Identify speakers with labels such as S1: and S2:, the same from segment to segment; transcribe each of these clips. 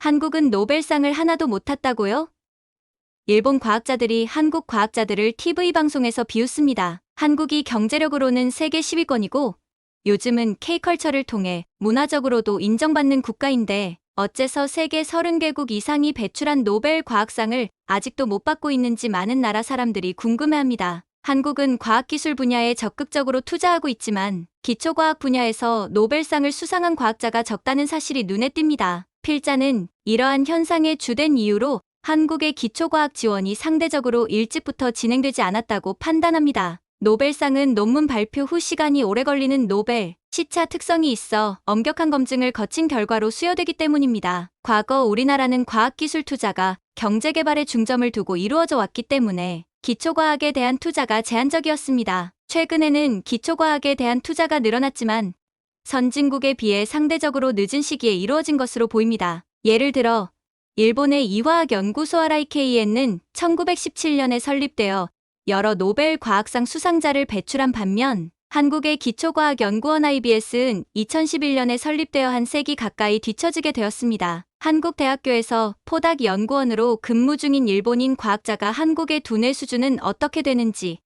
S1: 한국은 노벨상을 하나도 못 탔다고요? 일본 과학자들이 한국 과학자들을 TV 방송에서 비웃습니다. 한국이 경제력으로는 세계 10위권이고 요즘은 K컬처를 통해 문화적으로도 인정받는 국가인데 어째서 세계 30개국 이상이 배출한 노벨 과학상을 아직도 못 받고 있는지 많은 나라 사람들이 궁금해합니다. 한국은 과학기술 분야에 적극적으로 투자하고 있지만 기초과학 분야에서 노벨상을 수상한 과학자가 적다는 사실이 눈에 띕니다. 필자는 이러한 현상의 주된 이유로 한국의 기초과학 지원이 상대적으로 일찍부터 진행되지 않았다고 판단합니다. 노벨상은 논문 발표 후 시간이 오래 걸리는 노벨, 시차 특성이 있어 엄격한 검증을 거친 결과로 수여되기 때문입니다. 과거 우리나라는 과학기술 투자가 경제개발에 중점을 두고 이루어져 왔기 때문에 기초과학에 대한 투자가 제한적이었습니다. 최근에는 기초과학에 대한 투자가 늘어났지만 선진국에 비해 상대적으로 늦은 시기에 이루어진 것으로 보입니다. 예를 들어 일본의 이화학연구소 RIKN은 1917년에 설립되어 여러 노벨 과학상 수상자를 배출한 반면 한국의 기초과학연구원 IBS는 2011년에 설립되어 한 세기 가까이 뒤처지게 되었습니다. 한국 대학교에서 포닥 연구원으로 근무 중인 일본인 과학자가 한국의 두뇌 수준은 어떻게 되는지,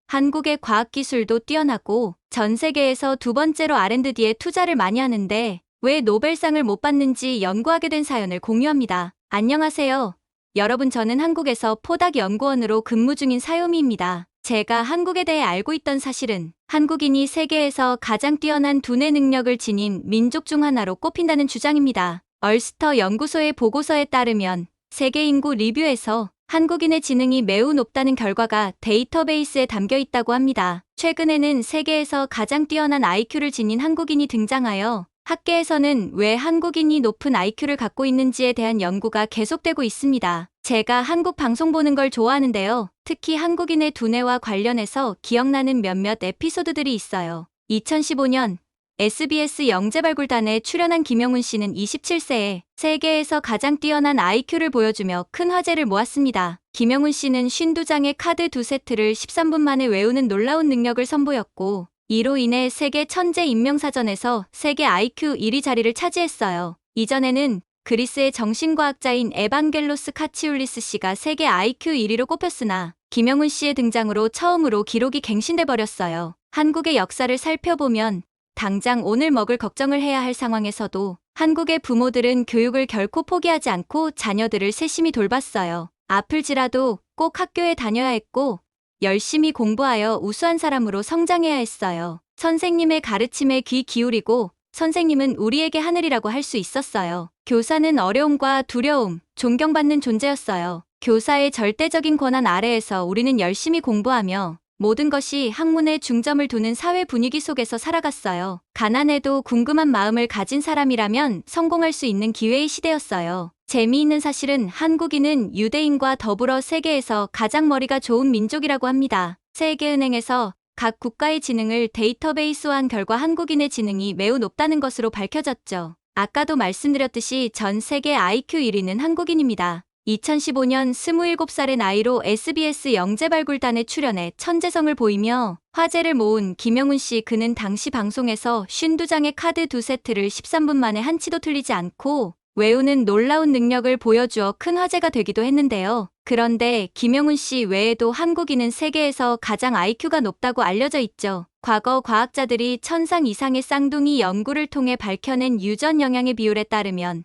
S1: 한국의 과학기술도 뛰어나고 전 세계에서 두 번째로 R&D에 투자를 많이 하는데 왜 노벨상을 못 받는지 연구하게 된 사연을 공유합니다. 안녕하세요. 여러분, 저는 한국에서 포닥 연구원으로 근무 중인 사요미입니다. 제가 한국에 대해 알고 있던 사실은 한국인이 세계에서 가장 뛰어난 두뇌 능력을 지닌 민족 중 하나로 꼽힌다는 주장입니다. 얼스터 연구소의 보고서에 따르면 세계 인구 리뷰에서 한국인의 지능이 매우 높다는 결과가 데이터베이스에 담겨 있다고 합니다. 최근에는 세계에서 가장 뛰어난 IQ를 지닌 한국인이 등장하여 학계에서는 왜 한국인이 높은 IQ를 갖고 있는지에 대한 연구가 계속되고 있습니다. 제가 한국 방송 보는 걸 좋아하는데요. 특히 한국인의 두뇌와 관련해서 기억나는 몇몇 에피소드들이 있어요. 2015년 SBS 영재발굴단에 출연한 김영훈 씨는 27세에 세계에서 가장 뛰어난 IQ를 보여주며 큰 화제를 모았습니다. 김영훈 씨는 52장의 카드 2세트를 13분 만에 외우는 놀라운 능력을 선보였고 이로 인해 세계 천재 인명사전에서 세계 IQ 1위 자리를 차지했어요. 이전에는 그리스의 정신과학자인 에반겔로스 카치울리스 씨가 세계 IQ 1위로 꼽혔으나 김영훈 씨의 등장으로 처음으로 기록이 갱신돼 버렸어요. 한국의 역사를 살펴보면 당장 오늘 먹을 걱정을 해야 할 상황에서도 한국의 부모들은 교육을 결코 포기하지 않고 자녀들을 세심히 돌봤어요. 아플지라도 꼭 학교에 다녀야 했고 열심히 공부하여 우수한 사람으로 성장해야 했어요. 선생님의 가르침에 귀 기울이고 선생님은 우리에게 하늘이라고 할 수 있었어요. 교사는 어려움과 두려움, 존경받는 존재였어요. 교사의 절대적인 권한 아래에서 우리는 열심히 공부하며 모든 것이 학문에 중점을 두는 사회 분위기 속에서 살아갔어요. 가난해도 궁금한 마음을 가진 사람이라면 성공할 수 있는 기회의 시대였어요. 재미있는 사실은 한국인은 유대인과 더불어 세계에서 가장 머리가 좋은 민족이라고 합니다. 세계은행에서 각 국가의 지능을 데이터베이스화한 결과 한국인의 지능이 매우 높다는 것으로 밝혀졌죠. 아까도 말씀드렸듯이 전 세계 IQ 1위는 한국인입니다. 2015년 27살의 나이로 SBS 영재발굴단에 출연해 천재성을 보이며 화제를 모은 김영훈 씨, 그는 당시 방송에서 52장의 카드 2세트를 13분 만에 한치도 틀리지 않고 외우는 놀라운 능력을 보여주어 큰 화제가 되기도 했는데요. 그런데 김영훈 씨 외에도 한국인은 세계에서 가장 IQ가 높다고 알려져 있죠. 과거 과학자들이 1000상 이상의 쌍둥이 연구를 통해 밝혀낸 유전 영향의 비율에 따르면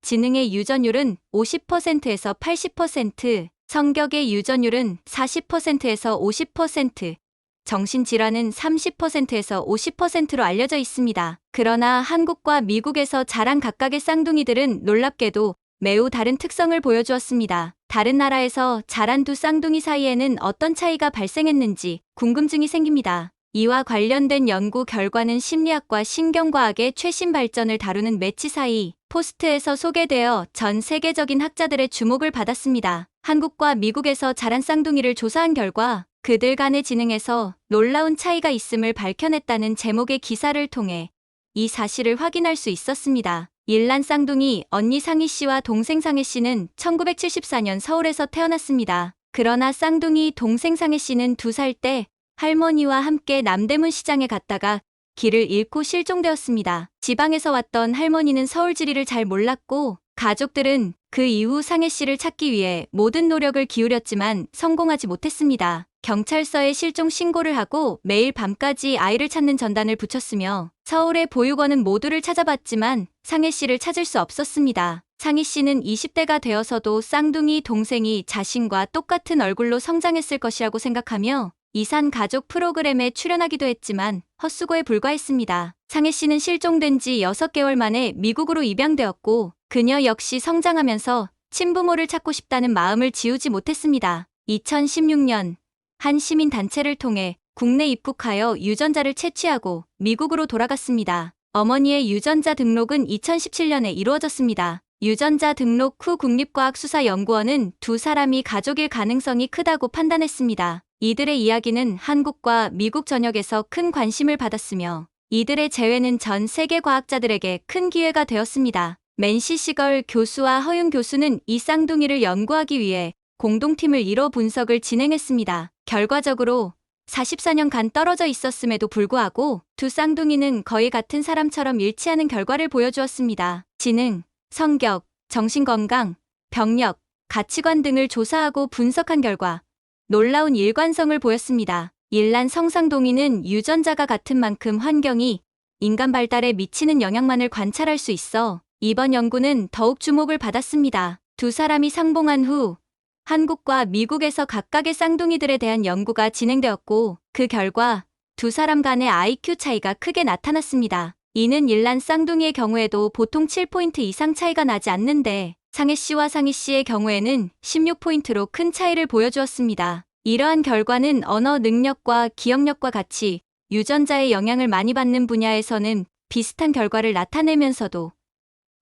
S1: 지능의 유전율은 50%에서 80%, 성격의 유전율은 40%에서 50%, 정신질환은 30%에서 50%로 알려져 있습니다. 그러나 한국과 미국에서 자란 각각의 쌍둥이들은 놀랍게도 매우 다른 특성을 보여주었습니다. 다른 나라에서 자란 두 쌍둥이 사이에는 어떤 차이가 발생했는지 궁금증이 생깁니다. 이와 관련된 연구 결과는 심리학과 신경과학의 최신 발전을 다루는 매치 사이 포스트에서 소개되어 전 세계적인 학자들의 주목을 받았습니다. 한국과 미국에서 자란 쌍둥이를 조사한 결과 그들 간의 지능에서 놀라운 차이가 있음을 밝혀냈다는 제목의 기사를 통해 이 사실을 확인할 수 있었습니다. 일란 쌍둥이 언니 상희 씨와 동생 상혜 씨는 1974년 서울에서 태어났습니다. 그러나 쌍둥이 동생 상혜 씨는 2살 때 할머니와 함께 남대문 시장에 갔다가 길을 잃고 실종되었습니다. 지방에서 왔던 할머니는 서울 지리를 잘 몰랐고 가족들은 그 이후 상해 씨를 찾기 위해 모든 노력을 기울였지만 성공하지 못했습니다. 경찰서에 실종 신고를 하고 매일 밤까지 아이를 찾는 전단을 붙였으며 서울의 보육원은 모두를 찾아봤지만 상해 씨를 찾을 수 없었습니다. 상희 씨는 20대가 되어서도 쌍둥이 동생이 자신과 똑같은 얼굴로 성장했을 것이라고 생각하며 이산 가족 프로그램에 출연하기도 했지만 헛수고에 불과했습니다. 상해 씨는 실종된 지 6개월 만에 미국으로 입양되었고 그녀 역시 성장하면서 친부모를 찾고 싶다는 마음을 지우지 못했습니다. 2016년 한 시민단체를 통해 국내 입국하여 유전자를 채취하고 미국으로 돌아갔습니다. 어머니의 유전자 등록은 2017년에 이루어졌습니다. 유전자 등록 후 국립과학수사연구원은 두 사람이 가족일 가능성이 크다고 판단했습니다. 이들의 이야기는 한국과 미국 전역에서 큰 관심을 받았으며 이들의 재회는 전 세계 과학자들에게 큰 기회가 되었습니다. 맨시 시걸 교수와 허윤 교수는 이 쌍둥이를 연구하기 위해 공동팀을 이뤄 분석을 진행했습니다. 결과적으로 44년간 떨어져 있었음에도 불구하고 두 쌍둥이는 거의 같은 사람처럼 일치하는 결과를 보여주었습니다. 지능, 성격, 정신건강, 병력, 가치관 등을 조사하고 분석한 결과 놀라운 일관성을 보였습니다. 일란 성상동이는 유전자가 같은 만큼 환경이 인간 발달에 미치는 영향만을 관찰할 수 있어 이번 연구는 더욱 주목을 받았습니다. 두 사람이 상봉한 후 한국과 미국에서 각각의 쌍둥이들에 대한 연구가 진행되었고 그 결과 두 사람 간의 IQ 차이가 크게 나타났습니다. 이는 일란 쌍둥이의 경우에도 보통 7포인트 이상 차이가 나지 않는데 상해 씨와 상희 씨의 경우에는 16포인트로 큰 차이를 보여주었습니다. 이러한 결과는 언어 능력과 기억력과 같이 유전자의 영향을 많이 받는 분야에서는 비슷한 결과를 나타내면서도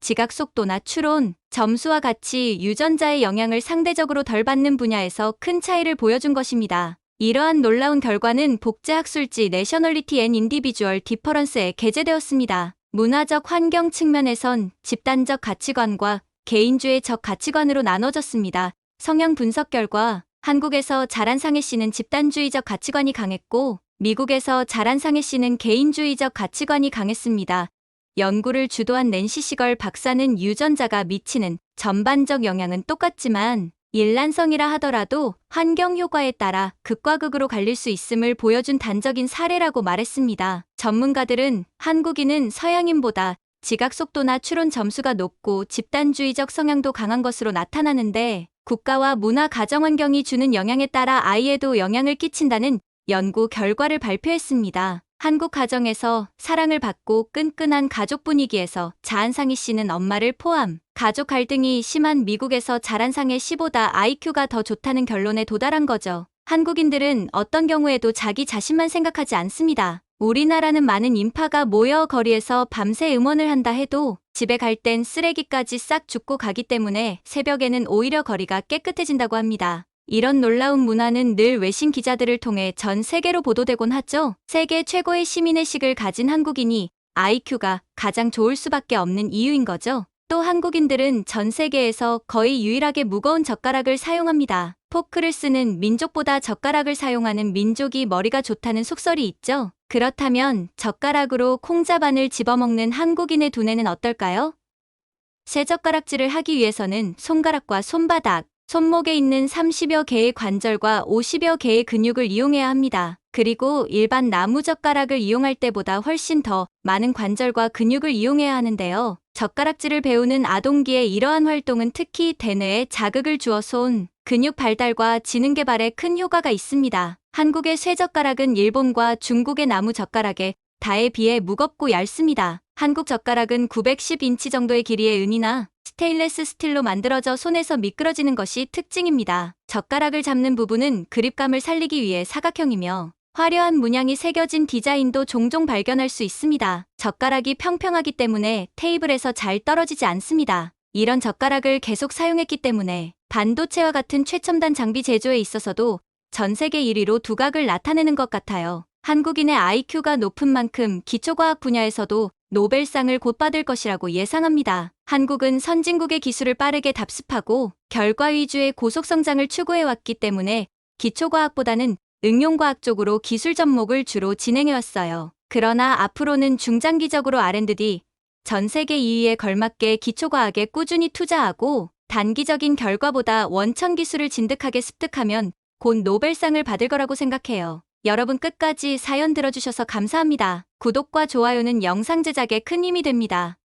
S1: 지각 속도나 추론, 점수와 같이 유전자의 영향을 상대적으로 덜 받는 분야에서 큰 차이를 보여준 것입니다. 이러한 놀라운 결과는 복제학술지 내셔널리티 앤 인디비주얼 디퍼런스에 게재되었습니다. 문화적 환경 측면에선 집단적 가치관과 개인주의적 가치관으로 나눠졌습니다. 성향 분석 결과 한국에서 자란 상해 씨는 집단주의적 가치관이 강했고 미국에서 자란 상해 씨는 개인주의적 가치관이 강했습니다. 연구를 주도한 낸시 시걸 박사는 유전자가 미치는 전반적 영향은 똑같지만 일란성이라 하더라도 환경 효과에 따라 극과 극으로 갈릴 수 있음을 보여준 단적인 사례라고 말했습니다. 전문가들은 한국인은 서양인보다 지각 속도나 추론 점수가 높고 집단주의적 성향도 강한 것으로 나타나는데 국가와 문화 가정 환경이 주는 영향에 따라 아이에도 영향을 끼친다는 연구 결과를 발표했습니다. 한국 가정에서 사랑을 받고 끈끈한 가족 분위기에서 자란 상희 씨는 엄마를 포함 가족 갈등이 심한 미국에서 자란 상해 씨보다 IQ가 더 좋다는 결론에 도달한 거죠. 한국인들은 어떤 경우에도 자기 자신만 생각하지 않습니다. 우리나라는 많은 인파가 모여 거리에서 밤새 음원을 한다 해도 집에 갈 땐 쓰레기까지 싹 줍고 가기 때문에 새벽에는 오히려 거리가 깨끗해진다고 합니다. 이런 놀라운 문화는 늘 외신 기자들을 통해 전 세계로 보도되곤 하죠. 세계 최고의 시민의식을 가진 한국인이 IQ가 가장 좋을 수밖에 없는 이유인 거죠. 또 한국인들은 전 세계에서 거의 유일하게 무거운 젓가락을 사용합니다. 포크를 쓰는 민족보다 젓가락을 사용하는 민족이 머리가 좋다는 속설이 있죠. 그렇다면 젓가락으로 콩자반을 집어먹는 한국인의 두뇌는 어떨까요? 쇠젓가락질을 하기 위해서는 손가락과 손바닥, 손목에 있는 30여 개의 관절과 50여 개의 근육을 이용해야 합니다. 그리고 일반 나무젓가락을 이용할 때보다 훨씬 더 많은 관절과 근육을 이용해야 하는데요. 젓가락질을 배우는 아동기의 이러한 활동은 특히 대뇌에 자극을 주어 손, 근육 발달과 지능 개발에 큰 효과가 있습니다. 한국의 쇠젓가락은 일본과 중국의 나무젓가락에 다에 비해 무겁고 얇습니다. 한국 젓가락은 910인치 정도의 길이의 은이나 스테인레스 스틸로 만들어져 손에서 미끄러지는 것이 특징입니다. 젓가락을 잡는 부분은 그립감을 살리기 위해 사각형이며 화려한 문양이 새겨진 디자인도 종종 발견할 수 있습니다. 젓가락이 평평하기 때문에 테이블에서 잘 떨어지지 않습니다. 이런 젓가락을 계속 사용했기 때문에 반도체와 같은 최첨단 장비 제조에 있어서도 전 세계 1위로 두각을 나타내는 것 같아요. 한국인의 IQ가 높은 만큼 기초과학 분야에서도 노벨상을 곧 받을 것이라고 예상합니다. 한국은 선진국의 기술을 빠르게 답습하고 결과 위주의 고속성장을 추구해왔기 때문에 기초과학보다는 응용과학 쪽으로 기술 접목을 주로 진행해왔어요. 그러나 앞으로는 중장기적으로 R&D, 전 세계 2위에 걸맞게 기초과학에 꾸준히 투자하고 단기적인 결과보다 원천 기술을 진득하게 습득하면 곧 노벨상을 받을 거라고 생각해요. 여러분 끝까지 사연 들어주셔서 감사합니다. 구독과 좋아요는 영상 제작에 큰 힘이 됩니다.